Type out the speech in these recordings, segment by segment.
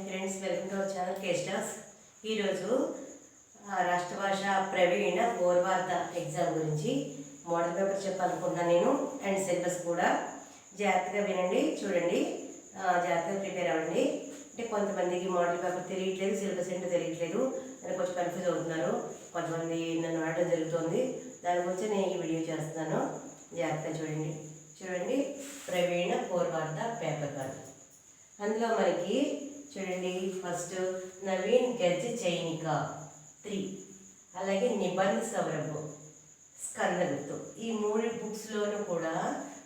Friends, welcome to our channel కేస్టాస్. ఈరోజు రాష్ట్ర భాష ప్రవీణ గౌరవార్థ ఎగ్జామ్ గురించి మోడల్ పేపర్ చెప్పాలనుకుంటున్నాను నేను. అండ్ సిలబస్ కూడా జాగ్రత్తగా వినండి, చూడండి, జాగ్రత్తగా ప్రిపేర్ అవ్వండి. అంటే కొంతమందికి మోడల్ పేపర్ తెలియట్లేదు, సిలబస్ ఏంటో తెలియట్లేదు అని కొంచెం కన్ఫ్యూజ్ అవుతున్నారు. కొంతమంది నన్ను ఆడడం జరుగుతుంది, దాని గురించి నేను ఈ వీడియో చేస్తున్నాను. జాగ్రత్తగా చూడండి. ప్రవీణ గౌరవార్థ పేపర్ కాదు. అందులో మనకి చూడండి, ఫస్ట్ నవీన్ గజ్ చైనిక 3, అలాగే నిబంధ సౌరభ్, స్కందగుప్తు. ఈ 3 బుక్స్లోనూ కూడా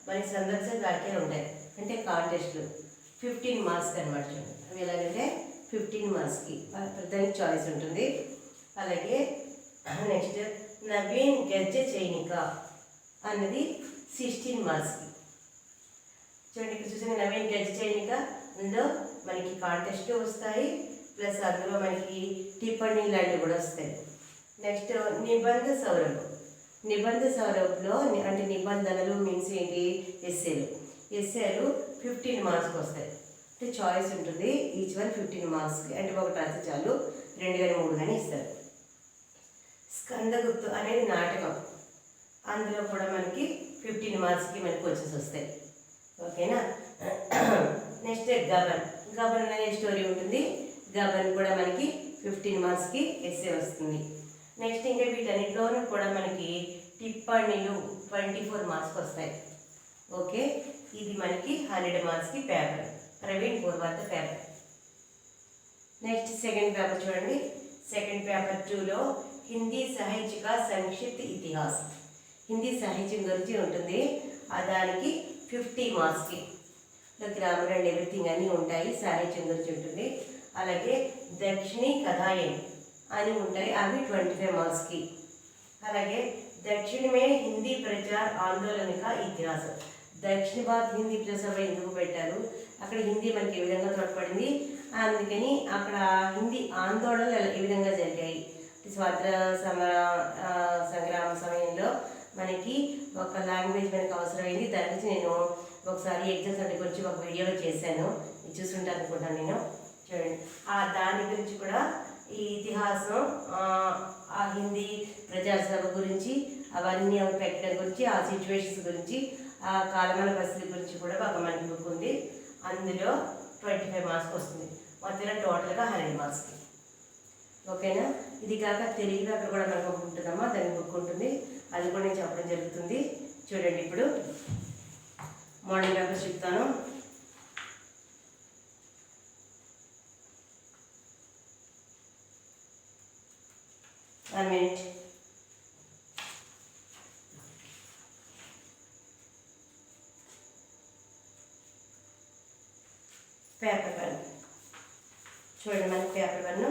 మనకి సందర్శన వాక్యాలు ఉంటాయి. అంటే కాంటెస్ట్లు 15 మార్క్స్ అనమాట. చూడండి, అవి ఎలాగంటే 15 మార్క్స్కి ప్రధానికి చాయిస్ ఉంటుంది. అలాగే నెక్స్ట్ నవీన్ గజ్ చైనిక అన్నది 16 మార్క్స్కి. చూడండి, ఇక్కడ చూసిన నవీన్ గజ్ చైనిక, అందులో మనకి కాంటెస్ట్ వస్తాయి, ప్లస్ అందులో మనకి టిప్పణి లాంటివి కూడా వస్తాయి. నెక్స్ట్ నిబంధ సౌరభ్లో అంటే నిబంధనలు మీన్స్ ఏంటి, ఎస్ఏలు 15 మార్క్స్కి వస్తాయి. అంటే చాయిస్ ఉంటుంది, ఈచ్ వన్ 15 మార్క్స్కి. అంటే ఒకటి రాస్తే చాలు, 2 కానీ 3 కానీ ఇస్తారు. స్కందగుప్తు అనేది నాటకం, అందులో కూడా మనకి 15 మార్క్స్కి మనకి క్వశ్చన్స్ వస్తాయి. ఓకేనా. నెక్స్ట్ గబన్ అనే స్టోరీ ఉంటుంది. గబన్ కూడా మనకి 15 మార్క్స్కి ఎస్ఏ వస్తుంది. నెక్స్ట్ ఇంకా వీటన్నిటిలోనూ కూడా మనకి టిప్పణిలు 24 మార్క్స్కి వస్తాయి. ఓకే, ఇది మనకి 100 మార్క్స్కి పేపర్, ప్రవీణ్ గౌరవార్థ పేపర్. నెక్స్ట్ సెకండ్ పేపర్ చూడండి. సెకండ్ పేపర్ 2లో హిందీ సాహిత్య కా సంక్షిప్త ఇతిహాస్, హిందీ సాహిత్యం గురించి ఉంటుంది. దానికి 50 మార్క్స్కి. గ్రామర్ అండ్ ఎవ్రీథింగ్ అన్నీ ఉంటాయి, సాహిత్యం గురించి ఉంటుంది. అలాగే దక్షిణీ కథాయన్ అని ఉంటాయి, అవి 25 మార్క్స్కి. అలాగే దక్షిణ మే హిందీ ప్రచార ఆందోళన కా ఇతిహాస్, దక్షిణ భారత్ హిందీ ప్రచార ఎందుకు పెట్టారు, అక్కడ హిందీ మనకి ఏ విధంగా తోడ్పడింది, అందుకని అక్కడ హిందీ ఆందోళనలు ఏ విధంగా జరిగాయి. స్వాతంత్ర సంగ్రామ సమయంలో మనకి ఒక లాంగ్వేజ్ మనకి అవసరమైంది. దాని గురించి నేను ఒకసారి ఎగ్జామ్స్ అంటే గురించి ఒక వీడియోలో చేశాను, చూసుంటాను అనుకుంటాను నేను. చూడండి, దాని గురించి కూడా ఈ ఇతిహాసం, ఆ హిందీ ప్రజాసభ గురించి, అవన్నీ పెట్టడం గురించి, ఆ సిచ్యువేషన్స్ గురించి, ఆ కాలమాన పరిస్థితి గురించి కూడా ఒక మనకి బుక్ ఉంది. అందులో 25 మార్క్స్ వస్తుంది. మొత్తం టోటల్గా 100 మార్క్స్కి. ఓకేనా. ఇది కాక తెలుగు పేపర్ కూడా మనకు బుక్ ఉంటుందమ్మా, దాని బుక్ ఉంటుంది, అది కూడా నేను చెప్పడం జరుగుతుంది. చూడండి, ఇప్పుడు మోడల్ పేపర్ చెప్తాను. మినిట్. పేపర్ 1 చూడండి, మనకి పేపర్ 1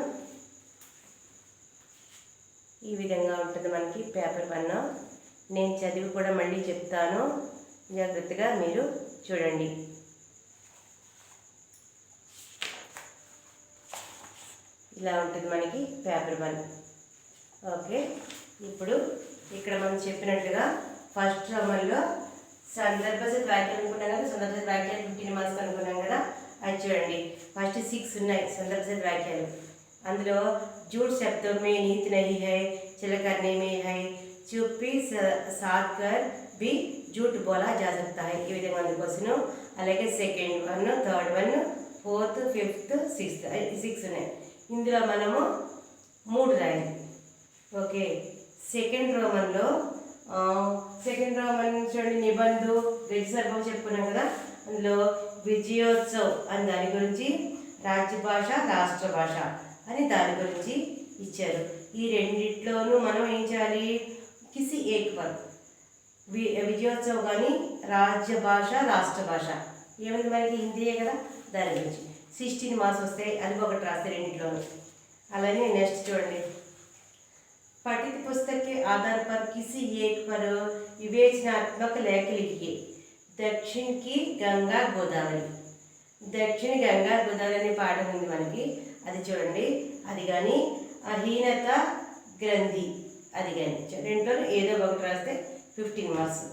ఈ విధంగా ఉంటుంది. మనకి పేపర్ 1 నేను చదివి కూడా మళ్ళీ చెప్తాను, జాగ్రత్తగా మీరు చూడండి. ఇలా ఉంటుంది మనకి పేపర్ 1. ఓకే, ఇప్పుడు ఇక్కడ మనం చెప్పినట్లుగా ఫస్ట్ రమన్లో సందర్భసత్ వాక్యాలు అనుకున్నాం కదా, సందర్భసత్ వాక్యాలు 15 మార్క్స్ అనుకున్నాం కదా. అది చూడండి, ఫస్ట్ 6 ఉన్నాయి సందర్భసత్ వాక్యాలు. అందులో झूठ शब्दों में नीति नहीं है, चल करने में है, चुप्पी साध कर भी झूठ बोला जा सकता है. ఈ విధంగా ఉంది క్వశ్చన్. అలాగే second 1, third 1, 4th, 5th, 6th ఉన్నాయి. ఇందులో మనము 3 రాయాలి. ఓకే, సెకండ్ రోమన్లో చూడండి, నిబంధు గజసర్భం చెప్పుకున్నాం కదా. అందులో విజయోత్సవ్ అని దాని గురించి, రాజ్యభాష రాష్ట్ర భాష అని దాని గురించి ఇచ్చారు. ఈ రెండిట్లోనూ మనం ఏం చేయాలి, కిసి ఏక్ పర్, విజయోత్సవ్ కానీ రాజ్య భాష రాష్ట్ర భాష ఏమైంది మనకి హిందీయే కదా, దాని గురించి 16 మార్క్స్ వస్తాయి. అది ఒకటి రాస్తే రెండింటిలోనూ. అలానే నెక్స్ట్ చూడండి, पठित पुस्तक के आधार पर किसी एक पर विवेचनात्मक लेख लिखिए. दक्षिण की गंगा गोदावरी, దక్షిణ గంగా గోదావరి అనే పాఠం ఉంది మనకి, అది చూడండి. అది కానీ అహీనత గ్రంథి, అది కానీ రెండులో ఏదో ఒకటి రాస్తే 15 మార్క్స్.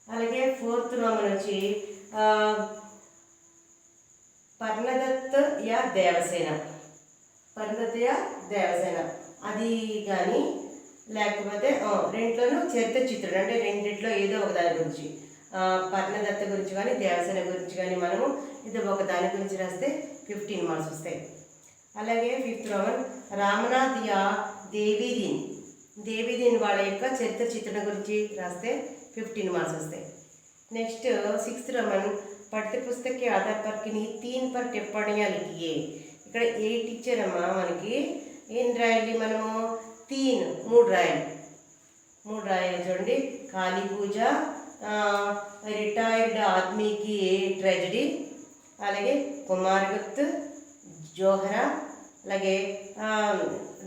అలాగే 4th రోమన్ వచ్చి పర్ణదత్ యా దేవసేన, పర్ణదత్ యా దేవసేన అది కానీ, లేకపోతే రెంట్లోనూ చరిత్ర చిత్రుడు అంటే రెండిట్లో ఏదో ఒక దాని గురించి, పర్ణదత్త గురించి కానీ దేవసేన గురించి కానీ మనము ఏదో ఒక దాని గురించి రాస్తే 15 మార్క్స్ వస్తాయి. అలాగే 5th రోమన్ రామనాథ్ యా దేవీదీన్, దేవీదీన్ వాళ్ళ యొక్క చరిత్ర చిత్రణ గురించి రాస్తే 15 మార్క్స్ వస్తాయి. नेक्स्ट 6th रोमन पढ़ते पुस्तक के आधार पर किन्हीं 3 पर टिप्पणियाँ लिखिए. ఇక్కడ 8 ఇచ్చారమ్మా మనకి. ఏం రాయాలి మనము? 3 రాయాలి చూడండి. కాళీ పూజ, రిటైర్డ్ ఆద్మీకి ట్రెజడీ, అలాగే కుమారగుప్త్, జోహరా, అలాగే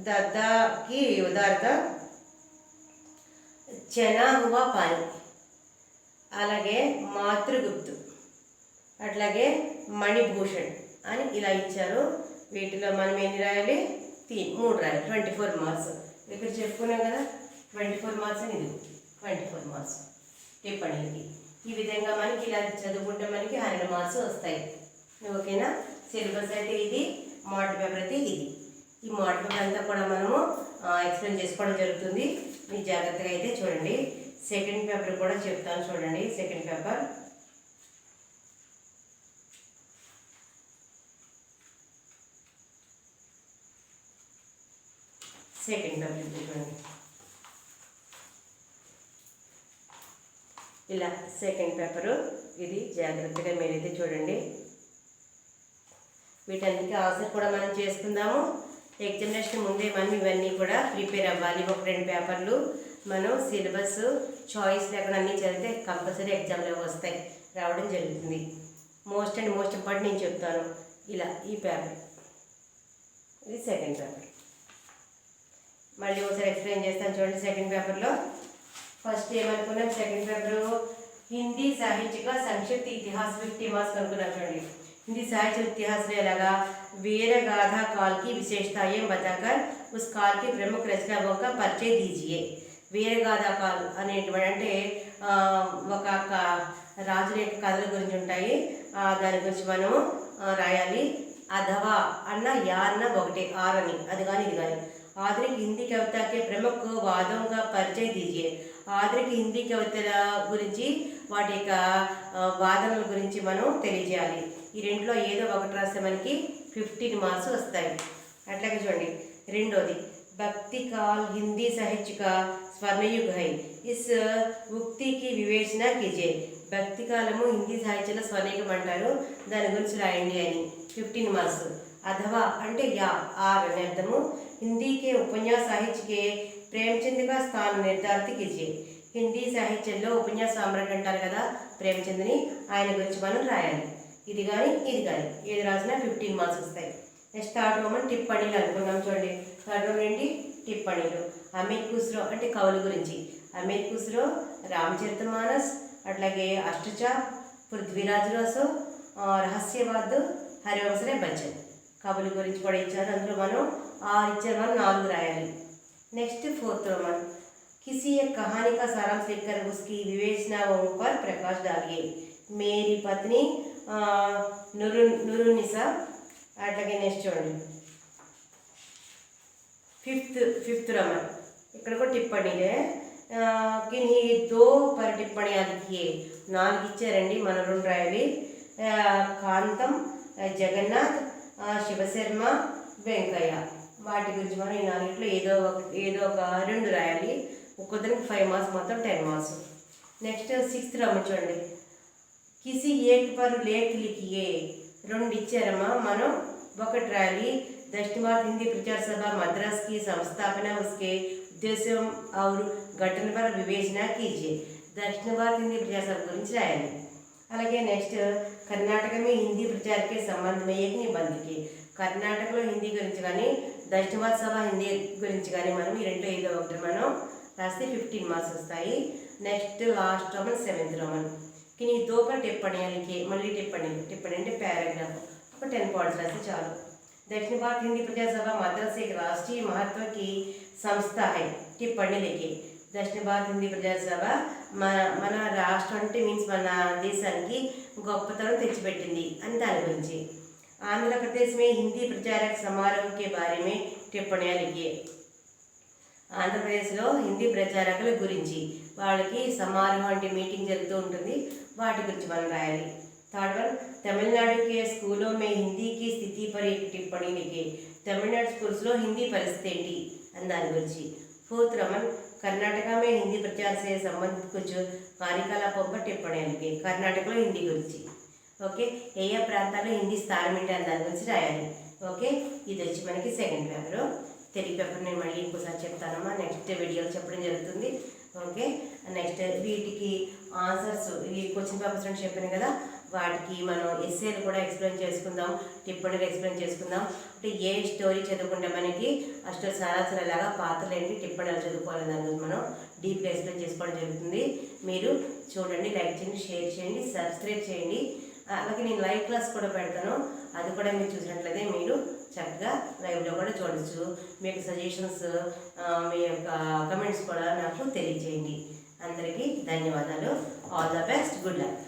దద్దాకి ఉదారత, చనా హువా పానీ, అలాగే మాతృగుప్తు, అట్లాగే మణిభూషణ్ అని ఇలా ఇచ్చారు. వీటిలో మనం ఎన్ని రాయాలి? 3 రాయాలి. 24 మార్క్స్. ఇక్కడ చెప్పుకున్నాం కదా 24 మార్క్స్ అని. ఇది 24 మార్క్స్ టిప్పణీలకి. ఈ విధంగా మనకి ఇలా చదువుకుంటే మనకి 100 మార్క్స్ వస్తాయి. ఓకేనా? సిలబస్ అయితే ఇది, మోడల్ పేపర్ అయితే ఇది. ఈ మోడల్ పేపర్ అంతా కూడా మనము ఎక్స్ప్లెయిన్ చేసుకోవడం జరుగుతుంది. మీరు జాగ్రత్తగా అయితే చూడండి. సెకండ్ పేపర్ కూడా చెప్తాను చూడండి. సెకండ్ పేపర్ చూడండి. ఇలా సెకండ్ పేపరు ఇది. జాగ్రత్తగా మీరైతే చూడండి. వీటన్నిటికీ ఆన్సర్ కూడా మనం చేసుకుందాము. ఎగ్జామినేషన్ ముందే మనం ఇవన్నీ కూడా ప్రిపేర్ అవ్వాలి. ఒక 2 పేపర్లు మనం సిలబస్ చాయిస్ లేకుండా అన్నీ చదివితే కంపల్సరీ ఎగ్జామ్లో వస్తాయి, రావడం జరుగుతుంది. మోస్ట్ ఇంపార్టెంట్ నేను చెప్తాను. ఇలా ఈ పేపర్ ఇది సెకండ్ పేపర్. మళ్ళీ ఒకసారి ఎక్స్ప్లెయిన్ చేస్తాను చూడండి. సెకండ్ పేపర్లో ఫస్ట్ ఏమనుకున్నాం? సెకండ్ పేపరు हिंदी साहित्य का संक्षिप्त इतिहास 50 मार्क्स అనుకున్నాం చూడండి. हिंदी साहित्य इतिहास में लगा वीरगाथा काल की विशेषताएं बताकर उस काल के प्रमुख रचनाओं का परिचय दीजिए. వీరగాథ కాల్ అనేటువంటి అంటే ఒక రాజుల యొక్క కథల గురించి ఉంటాయి. దాని గురించి మనము రాయాలి. అథవా అన్న యా అన్న ఒకటే, ఆర్ అని, అది కానీ ఇది కానీ. ఆధునిక హిందీ కవిత के प्रमुख वादों का परिचय दीजिए. ఆధునిక హిందీ కవితల గురించి వాటి యొక్క వాదనల గురించి మనం తెలియజేయాలి. ఈ రెండులో ఏదో ఒకటి రాస్తే మనకి 15 మార్క్స్ వస్తాయి. అట్లాగే చూడండి. రెండోది भक्ति काल हिंदी साहित्य का स्वर्णयुग है. इस उक्ति की विवेचना कीजिए. భక్తి కాలము హిందీ సాహిత్యంలో స్వర్ణయుగం అంటారు, దాని గురించి రాయండి అని. 15 మార్క్స్. అథవా అంటే యా, ఆర్ అనే అర్థము. హిందీకే ఉపన్యాస సాహిత్యకే ప్రేమచంద్ కా స్థానం నిర్ధారిత कीजिए. హిందీ సాహిత్యంలో ఉపన్యాస సామ్రాట్ అంటారు కదా ప్రేమచంద్ని, ఆయన గురించి మనం రాయాలి. ఇది కానీ ఇది కానీ ఏది రాసినా 15 మార్క్స్ వస్తాయి. నెక్స్ట్ థర్డ్ రోమన్ టిప్పణీలు అనుకున్నాం చూడండి. థర్డ్ రోమన్ ఏంటి? టిప్పణీలు. అమీర్ ఖుస్రో అంటే కవుల గురించి. అమీర్ ఖుస్రో, రామచరితమానస్, అట్లాగే అష్టచాప్, పృథ్వీరాజ్ రాసో, రహస్యవాద్, హరివంశరాయ్ బచ్చన్ కవుల గురించి కూడా ఇచ్చారు. అందులో మనం 6 ఇచ్చారు, మనం 4 రాయాలి. నెక్స్ట్ ఫోర్త్ రోమన్ किसी एक कहानी का सारांश लिखकर उसकी विवेचनाओं पर प्रकाश डालिए. मेरी पत्नी नूरुन्निसा. అట్లాగే నెక్స్ట్ చూడండి. ఫిఫ్త్ రమన్ ఇక్కడ కూడా టిప్పణీలే. కిన్హీ 2 पर टिप्पणियाँ लिखिए. 4 ఇచ్చారండి, మనం 2 రాయాలి. కాంతం, జగన్నాథ్, శివశర్మ, వెంకయ్య వాటి గురించి మనం ఈ 4లో ఏదో ఒక 2 రాయాలి. ఒక్కొక్కరికి 5 మార్క్స్, మొత్తం 10 మార్క్స్. నెక్స్ట్ 6th రమన్ చూడండి. కిసి ఏక్ పర్ లేఖ్ లిఖియే. 2 ఇచ్చారమ్మా, మనం 1 రాయాలి. दक्षिण भारत हिंदी प्रचार सभा मद्रास की संस्थापना, उसके उद्देश्य और गठन पर विवेचना कीजिए. दक्षिण भारत हिंदी प्रचार सभा गुరించి రాయాలి. అలాగే నెక్స్ట్ కర్ణాటక में हिंदी प्रचार के संबंध में एक निबंध की. కర్ణాటకలో హిందీ గురించి కానీ దక్షిణ భారత సభ హిందీ గురించి కానీ మనం ఈ రెండో ఏదో ఒకటి మనం రాస్తే 15 మార్క్స్ వస్తాయి. Next last roman 7th roman కిని 2 पर टिप्पणियाँ लिखिए. మళ్ళీ టిప్పణి అంటే పారాగ్రాఫ్, ఒక 10 పాయింట్స్ రాస్తే చాలు. दक्षिण भारत हिंदी प्रचार सभा मद्रास एक राष्ट्रीय महत्व की संस्था है. टिप्पणी लिखिए. दक्षिण भारत हिंदी प्रचार సభ మన రాష్ట్రం అంటే మీన్స్ మన దేశానికి గొప్పతనం తెచ్చిపెట్టింది అని దాని గురించి. आंध्र प्रदेश में हिंदी प्रचारक समारोह के बारे में टिप्पणियाँ लिखिए। ఆంధ్రప్రదేశ్లో హిందీ ప్రచారకుల గురించి వాళ్ళకి సమారోహం అంటే మీటింగ్ జరుగుతూ ఉంటుంది, వాటి గురించి మనం రాయాలి। థర్డ్ వన్, తమిళనాడు के स्कूलों में हिंदी की स्थिति पर एक टिप्पणी लिखे। తమిళనాడు స్కూల్స్లో హిందీ పరిస్థితి ఏంటి అని దాని గురించి। फोर्थ रमन, कर्नाटक में हिंदी प्रचार से संबंधित कुछ కార్యకలాపం पर टिप्पणियाँ लिखे। కర్ణాటకలో హిందీ గురించి। ఓకే, ఏ ఏ ప్రాంతాల్లో హిందీ స్థానం ఏంటి అని దాని గురించి రాయాలి। ఓకే, ఇది వచ్చి మనకి సెకండ్ పేపర్। తెలుగు పేపర్ నేను మళ్ళీ ఇంకోసారి చెప్తానమ్మా, నెక్స్ట్ వీడియోలో చెప్పడం జరుగుతుంది। ఓకే, నెక్స్ట్ వీటికి ఆన్సర్స్, ఈ క్వశ్చన్ పేపర్స్ అని చెప్పాను కదా, వాటికి మనం ఎస్సేలు కూడా ఎక్స్ప్లెయిన్ చేసుకుందాం, టిప్పణీలు ఎక్స్ప్లెయిన్ చేసుకుందాం। అంటే ఏ స్టోరీ చదువుకుంటే మనకి ఆ స్టోరీ సారాసరలాగా పాత్రలు ఏంటి, టిప్పణీలు చదువుకోవాలి, దాని గురించి మనం డీప్గా ఎక్స్ప్లెయిన్ చేసుకోవడం జరుగుతుంది। మీరు చూడండి, లైక్ చేయండి, షేర్ చేయండి, సబ్స్క్రైబ్ చేయండి। అలాగే నేను లైవ్ క్లాస్ కూడా పెడతాను, అది కూడా మీరు చూసినట్లయితే మీరు చక్కగా లైవ్లో కూడా చూడవచ్చు। మీకు సజెషన్స్, మీ యొక్క కమెంట్స్ కూడా నాకు తెలియజేయండి। అందరికీ ధన్యవాదాలు। All the best, good luck.